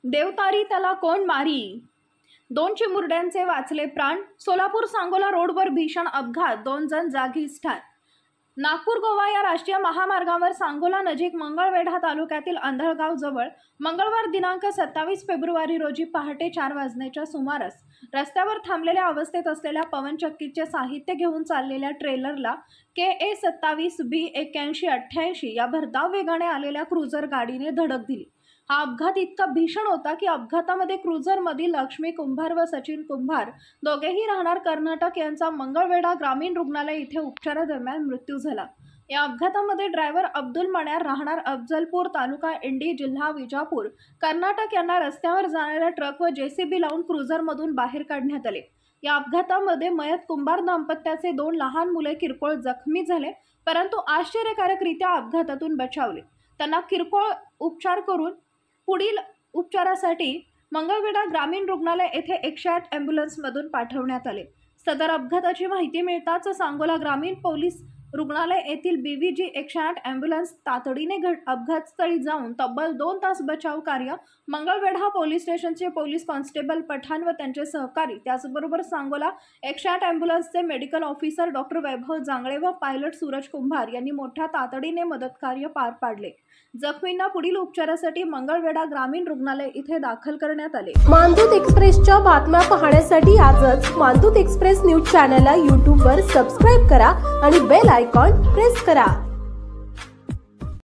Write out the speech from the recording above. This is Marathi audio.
देवतारी त्याला कोण मारी। दोन चिमुरड्यांचे वाचले प्राण। सोलापूर सांगोला रोडवर भीषण अपघात, 2 जण जागीच ठार। नागपूर गोवा या राष्ट्रीय महामार्गावर सांगोला नजीक मंगळवेढा तालुक्यातील अंधळगाव जवळ मंगळवार दिनांक 27 फेब्रुवारी रोजी पहाटे 4 वाजण्याच्या सुमारास रस्त्यावर थांबलेल्या अवस्थेत असलेल्या पवनचक्कीचे साहित्य घेऊन चाललेल्या ट्रेलरला KA 27 B 8188 या भरधाव वेगाने आलेल्या क्रुझर गाडीने धडक दिली। हा अपघात इतका भीषण होता की अपघातामध्ये क्रुझरमधील लक्ष्मी कुंभार व सचिन कुंभार दोघेही राहणार कर्नाटक यांचा मंगळवेढा ग्रामीण रुग्णालय येथे उपचारादरम्यान मृत्यू झाला। या अपघातामध्ये ड्रायव्हर अब्दुल मण्यार राहणार अफजलपूर तालुका इंडी जिल्हा विजापूर कर्नाटक यांना रस्त्यावर जाणाऱ्या ट्रक व JCB लावून क्रुझरमधून बाहेर काढण्यात आले। या अपघातामध्ये मयत कुंभार दाम्पत्याचे 2 लहान मुले किरकोळ जखमी झाले, परंतु आश्चर्यकारकरित्या अपघातातून बचावले। त्यांना किरकोळ उपचार करून पुढील उपचारासाठी मंगळवेढा ग्रामीण रुग्णालय येथे 108 ॲम्ब्युलन्समधून पाठवण्यात आले। सदर अपघाताची माहिती मिळताच सांगोला ग्रामीण पोलीस रुग्णालय येथील BVG 108 ॲम्ब्युलन्स तातडीने अपघातस्थळी जाऊन तब्बल 2 तास बचाव कार्य मंगळवेढा पोलीस स्टेशनचे पोलीस कॉन्स्टेबल पठाण व त्यांचे सहकारी, त्याचबरोबर सांगोला 108 ॲम्ब्युलन्सचे मेडिकल ऑफिसर डॉक्टर वैभव जांगळे व पायलट सूरज कुंभार यांनी मोठ्या तातडीने मदत कार्य पार पाडले। जखमींना पुढील उपचारासाठी मंगळवेढा ग्रामीण रुग्णालय इथे दाखल करण्यात आले। मानदूत एक्सप्रेसच्या बातम्या पाहण्यासाठी आजच मानदूत एक्सप्रेस न्यूज चॅनलला YouTube वर सबस्क्राइब करा आणि बेल आयकॉन प्रेस करा।